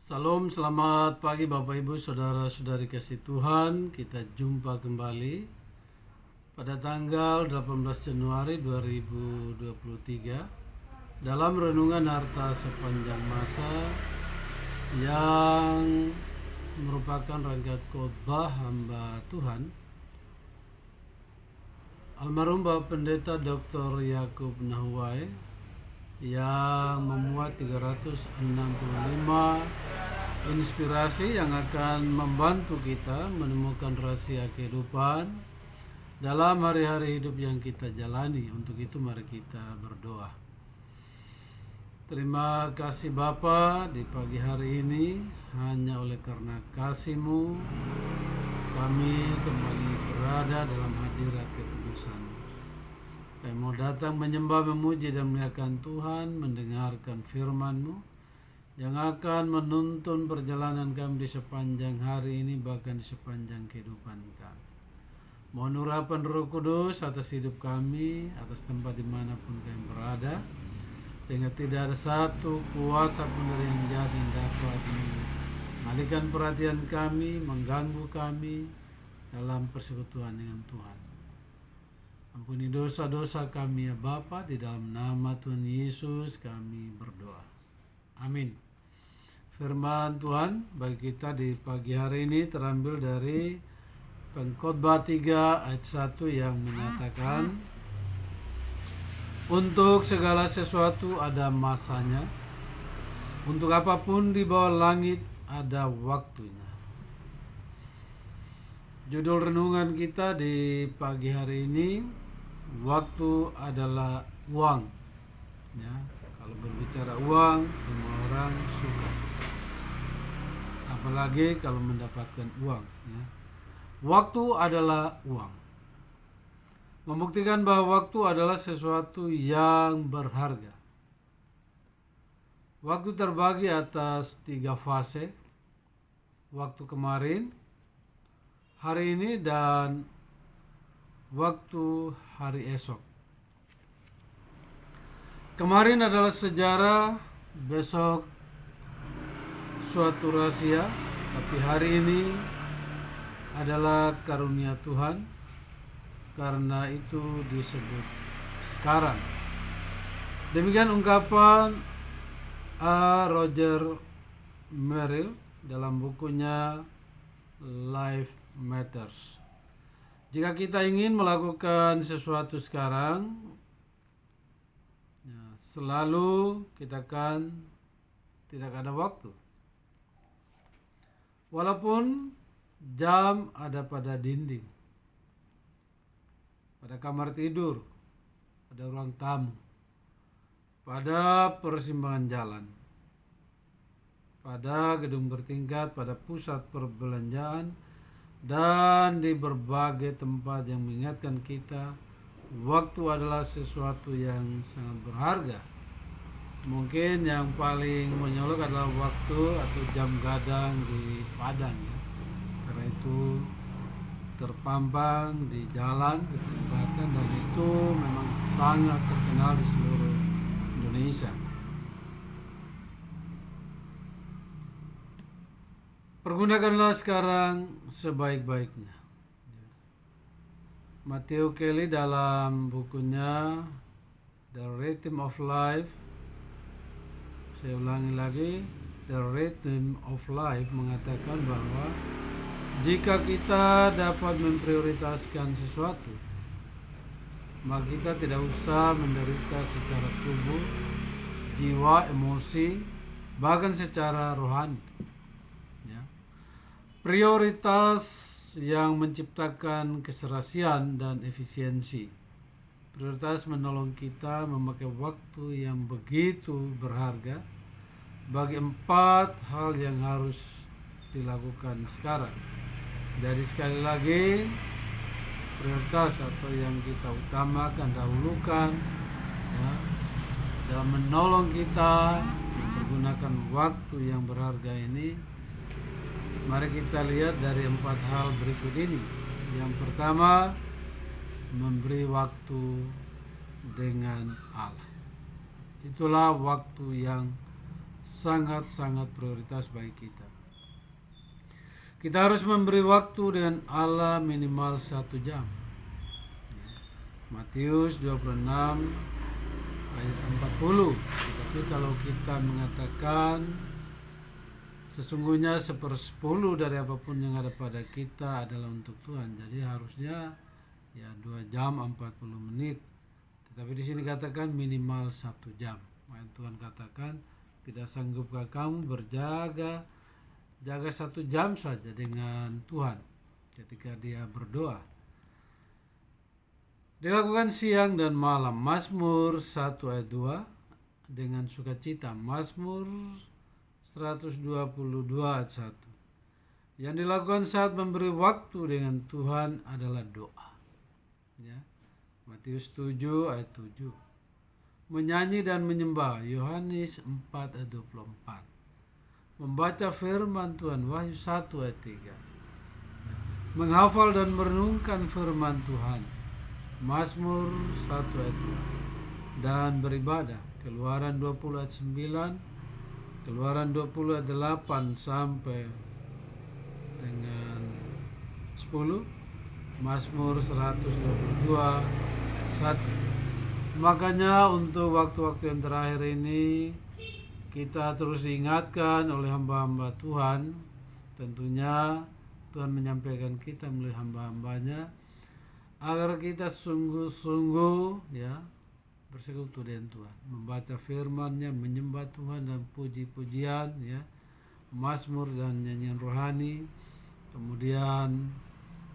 Salam, selamat pagi Bapak Ibu, Saudara-saudari kasih Tuhan. Kita jumpa kembali pada tanggal 18 Januari 2023 dalam renungan harta sepanjang masa yang merupakan rangkaian khotbah hamba Tuhan almarhum Bapak Pendeta Dr. Yakub Nahuai yang memuat 365 inspirasi yang akan membantu kita menemukan rahasia kehidupan dalam hari-hari hidup yang kita jalani. Untuk itu mari kita berdoa. Terima kasih Bapa, di pagi hari ini hanya oleh karena kasih-Mu kami kembali berada dalam hadirat kekudusan. Kami mau datang menyembah, memuji dan memuliakan Tuhan, mendengarkan firman-Mu yang akan menuntun perjalanan kami di sepanjang hari ini, bahkan di sepanjang kehidupan kami. Mohon urapan Roh Kudus atas hidup kami, atas tempat dimanapun kami berada, sehingga tidak ada satu kuasa pun dari yang jahat yang dapat mengalihkan perhatian kami, mengganggu kami dalam persekutuan dengan Tuhan. Ampuni dosa-dosa kami ya Bapa, di dalam nama Tuhan Yesus kami berdoa. Amin. Firman Tuhan bagi kita di pagi hari ini terambil dari Pengkhotbah 3 ayat 1 yang menyatakan, untuk segala sesuatu ada masanya, untuk apapun di bawah langit ada waktunya. Judul renungan kita di pagi hari ini, waktu adalah uang. Ya, kalau berbicara uang, semua orang suka, apalagi kalau mendapatkan uang. Ya. Waktu adalah uang. Membuktikan bahwa waktu adalah sesuatu yang berharga. Waktu terbagi atas 3 fase: waktu kemarin, hari ini, dan waktu hari esok. Kemarin adalah sejarah, besok suatu rahasia, tapi hari ini adalah karunia Tuhan. Karena itu disebut sekarang. Demikian ungkapan A. Roger Merrill dalam bukunya Life Matters. Jika kita ingin melakukan sesuatu sekarang, selalu kita akan tidak ada waktu. Walaupun jam ada pada dinding, pada kamar tidur, pada ruang tamu, pada persimpangan jalan, pada gedung bertingkat, pada pusat perbelanjaan, dan di berbagai tempat yang mengingatkan kita waktu adalah sesuatu yang sangat berharga. Mungkin yang paling menyolok adalah waktu atau jam gadang di Padang, ya. Karena itu terpampang di jalan, di perempatan, dan itu memang sangat terkenal di seluruh Indonesia. Pergunakanlah sekarang sebaik-baiknya. Matthew Kelly dalam bukunya The Rhythm of Life, saya ulangi lagi, The Rhythm of Life, mengatakan bahwa jika kita dapat memprioritaskan sesuatu, maka kita tidak usah menderita secara tubuh, jiwa, emosi, bahkan secara rohani. Ya. Prioritas yang menciptakan keserasian dan efisiensi. Prioritas menolong kita memakai waktu yang begitu berharga bagi 4 hal yang harus dilakukan sekarang. Jadi sekali lagi, prioritas atau yang kita utamakan, dahulukan, ya, dalam menolong kita menggunakan waktu yang berharga ini. Mari kita lihat dari 4 hal berikut ini. Yang pertama, memberi waktu dengan Allah. Itulah waktu yang sangat-sangat prioritas bagi kita. Kita harus memberi waktu dengan Allah minimal 1 jam. Matius 26 ayat 40. Tetapi kalau kita mengatakan sesungguhnya 1/10 dari apapun yang ada pada kita adalah untuk Tuhan, jadi harusnya 2 jam 40 menit. Tetapi di sini katakan minimal 1 jam. Tuhan katakan, tidak sanggupkah kamu jaga 1 jam saja dengan Tuhan ketika dia berdoa. Dilakukan siang dan malam. Mazmur 1 ayat 2, dengan sukacita. Mazmur 122 ayat 1. Yang dilakukan saat memberi waktu dengan Tuhan adalah doa. Matius 7 ayat 7. Menyanyi dan menyembah. Yohanes 4 ayat 24. Membaca firman Tuhan. Wahyu 1 ayat 3. Menghafal dan merenungkan firman Tuhan. Mazmur 1 ayat 2. Dan beribadah. Keluaran 20 ayat 9, Keluaran 20 ayat 8 sampai dengan 10, Mazmur 122 ayat 1. Makanya untuk waktu-waktu yang terakhir ini kita terus diingatkan oleh hamba-hamba Tuhan. Tentunya Tuhan menyampaikan kita melalui hamba-hambanya agar kita sungguh-sungguh bersekutu dengan Tuhan, membaca firman-Nya, menyembah Tuhan dan puji-pujian, mazmur dan nyanyian rohani, kemudian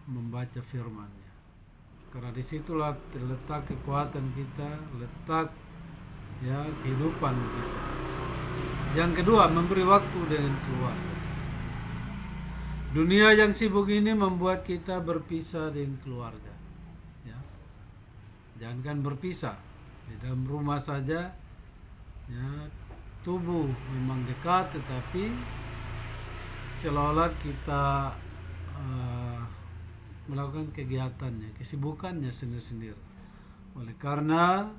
membaca firman-Nya. Karena disitulah terletak kekuatan kita, letak kehidupan kita. Yang kedua, memberi waktu dengan keluarga. Dunia yang sibuk ini membuat kita berpisah dengan keluarga. Jangankan berpisah, di dalam rumah saja tubuh memang dekat, tetapi seolah-olah kita melakukan kegiatannya, kesibukannya sendiri-sendiri. Oleh karena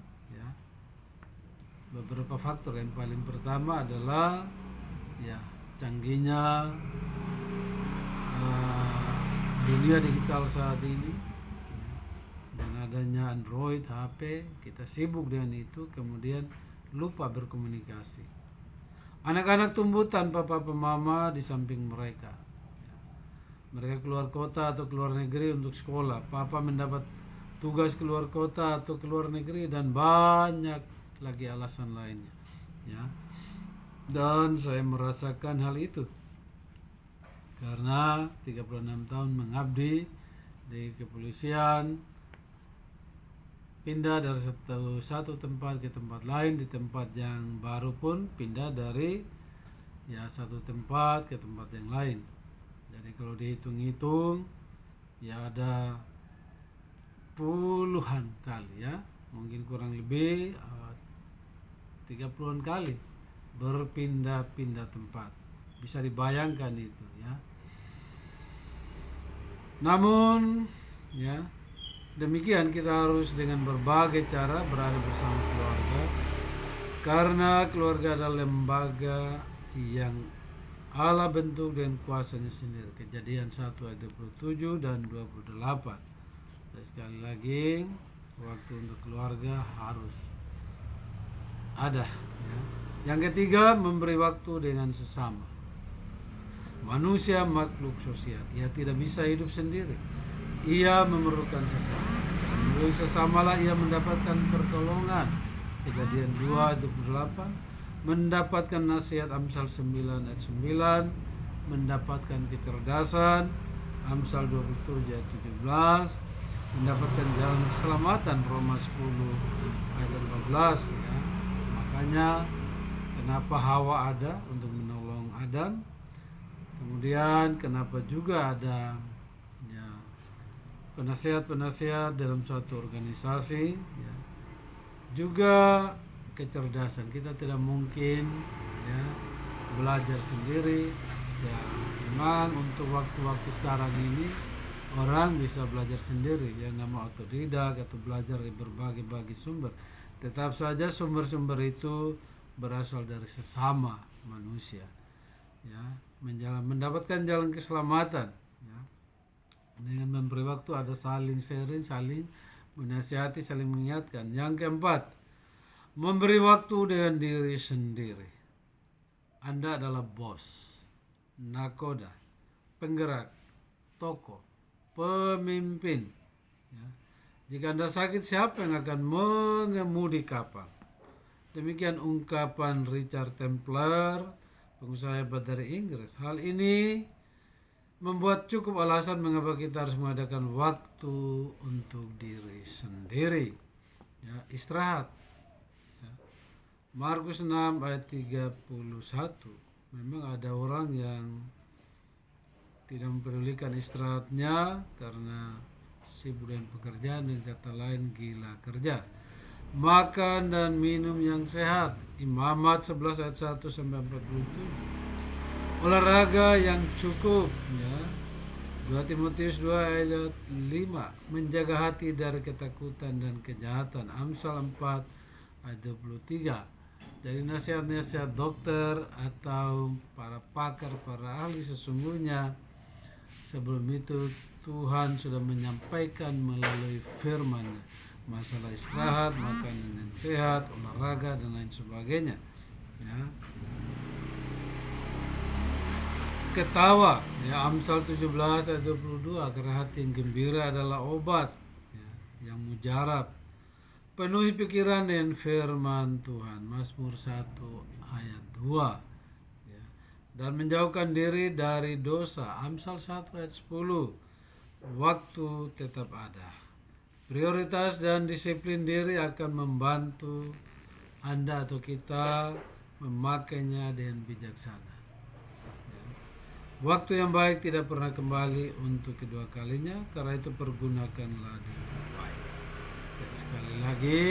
beberapa faktor. Yang paling pertama adalah canggihnya dunia digital saat ini, dan adanya Android, HP, kita sibuk dengan itu, kemudian lupa berkomunikasi. Anak-anak tumbuh tanpa papa mama di samping mereka. Mereka keluar kota atau keluar negeri untuk sekolah. Papa mendapat tugas keluar kota atau keluar negeri, dan banyak lagi alasan lainnya. Dan saya merasakan hal itu karena 36 tahun mengabdi di kepolisian, pindah dari satu tempat ke tempat lain, di tempat yang baru pun pindah dari satu tempat ke tempat yang lain. Jadi kalau dihitung-hitung ada puluhan kali, mungkin kurang lebih 30-an kali berpindah-pindah tempat. Bisa dibayangkan itu, Namun demikian kita harus dengan berbagai cara berada bersama keluarga, karena keluarga adalah lembaga yang Allah bentuk dengan kuasanya sendiri. Kejadian 1 ayat 27 dan 28. Dan sekali lagi, waktu untuk keluarga harus ada. Yang ketiga, memberi waktu dengan sesama. Manusia makhluk sosial. Ia tidak bisa hidup sendiri. Ia memerlukan sesama. Melalui sesamalah ia mendapatkan pertolongan. Kejadian 2:28, mendapatkan nasihat. Amsal 9 ayat 9, mendapatkan kecerdasan. Amsal 27 ayat 17, mendapatkan jalan keselamatan. Roma 10 ayat 14. Makanya kenapa Hawa ada untuk menolong Adam. Kemudian kenapa juga ada penasihat-penasihat dalam suatu organisasi, juga kecerdasan. Kita tidak mungkin belajar sendiri. Memang untuk waktu-waktu sekarang ini orang bisa belajar sendiri, yang nama otodidak atau belajar dari berbagai sumber. Tetap saja sumber-sumber itu berasal dari sesama, manusia, ya, mendapatkan jalan keselamatan, ya, dengan memberi waktu. Ada saling sharing, saling menasihati, saling mengingatkan. Yang keempat, memberi waktu dengan diri sendiri. Anda adalah bos, nakoda, penggerak, tokoh, pemimpin, ya. Jika Anda sakit, siapa yang akan mengemudi kapal? Demikian ungkapan Richard Templer, pengusaha hebat dari Inggris. Hal ini membuat cukup alasan mengapa kita harus mengadakan waktu untuk diri sendiri, ya, istirahat, ya. Markus 6 ayat 31. Memang ada orang yang tidak mempedulikan istirahatnya karena sibuk dengan pekerjaan, dengan kata lain gila kerja. Makan dan minum yang sehat. Imamat 11 ayat 1 sampai 47. Olahraga yang cukup, ya. 2 Timotius 2 ayat 5. Menjaga hati dari ketakutan dan kejahatan. Amsal 4 ayat 23. Dari nasihat-nasihat dokter atau para pakar, para ahli, sesungguhnya sebelum itu Tuhan sudah menyampaikan melalui firman-Nya masalah istirahat, makanan yang sehat, olahraga dan lain sebagainya, ya. Ketawa, ya, Amsal 17 ayat 22. Karena hati yang gembira adalah obat, ya, yang mujarab. Penuhi pikiran dengan firman Tuhan, Mazmur 1 ayat 2, ya. Dan menjauhkan diri dari dosa, Amsal 1 ayat 10. Waktu tetap ada. Prioritas dan disiplin diri akan membantu Anda atau kita memakainya dengan bijaksana, ya. Waktu yang baik tidak pernah kembali untuk kedua kalinya, karena itu pergunakanlah dengan baik. Jadi sekali lagi,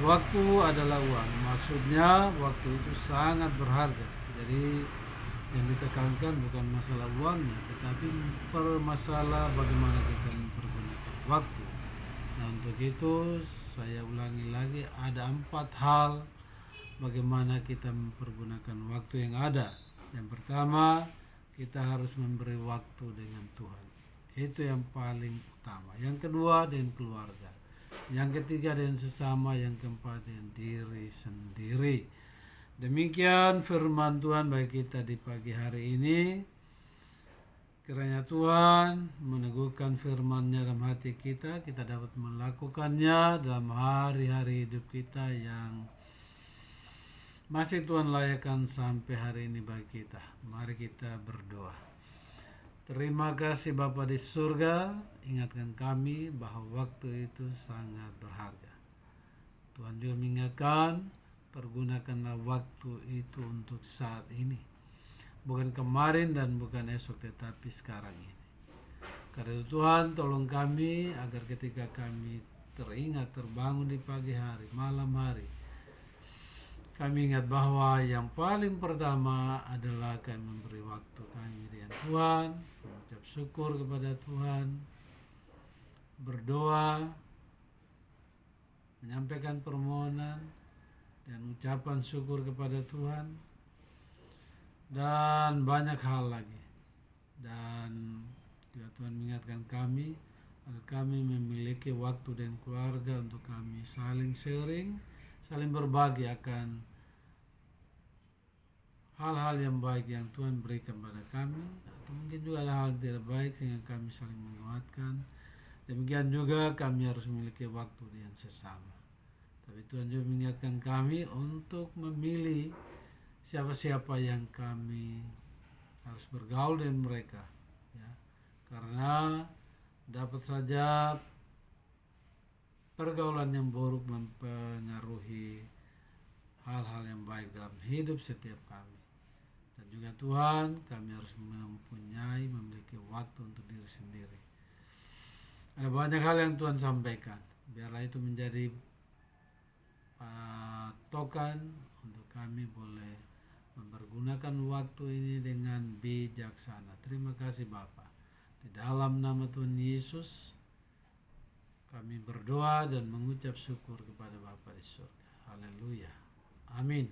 waktu adalah uang. Maksudnya waktu itu sangat berharga. Jadi yang ditekankan bukan masalah uangnya, tetapi masalah bagaimana kita mempergunakan waktu. Nah, untuk itu saya ulangi lagi, ada 4 hal bagaimana kita mempergunakan waktu yang ada. Yang pertama, kita harus memberi waktu dengan Tuhan. Itu yang paling utama. Yang kedua, dengan keluarga. Yang ketiga, dengan sesama. Yang keempat, dengan diri sendiri. Demikian firman Tuhan bagi kita di pagi hari ini. Kiranya Tuhan meneguhkan firman-Nya dalam hati kita dapat melakukannya dalam hari-hari hidup kita yang masih Tuhan layakkan sampai hari ini bagi kita. Mari kita berdoa. Terima kasih Bapa di surga, ingatkan kami bahwa waktu itu sangat berharga. Tuhan juga mengingatkan, pergunakanlah waktu itu untuk saat ini. Bukan kemarin dan bukan esok, tetapi sekarang ini. Karena itu Tuhan, tolong kami agar ketika kami teringat, terbangun di pagi hari, malam hari, kami ingat bahwa yang paling pertama adalah kami memberi waktu kami dengan Tuhan, mengucap syukur kepada Tuhan, berdoa, menyampaikan permohonan dan ucapan syukur kepada Tuhan, dan banyak hal lagi. Dan juga Tuhan mengingatkan kami agar kami memiliki waktu dan keluarga untuk kami saling sharing, saling berbagi akan hal-hal yang baik yang Tuhan berikan pada kami, atau mungkin juga ada hal tidak baik sehingga kami saling menguatkan. Demikian juga kami harus memiliki waktu dengan sesama. Tapi Tuhan juga mengingatkan kami untuk memilih siapa-siapa yang kami harus bergaul dengan mereka, ya. Karena dapat saja pergaulan yang buruk mempengaruhi hal-hal yang baik dalam hidup setiap kami. Dan juga Tuhan, kami harus memiliki waktu untuk diri sendiri. Ada banyak hal yang Tuhan sampaikan. Biarlah itu menjadi patokan untuk kami boleh mempergunakan waktu ini dengan bijaksana. Terima kasih Bapa. Di dalam nama Tuhan Yesus kami berdoa dan mengucap syukur kepada Bapa di surga. Haleluya. Amin.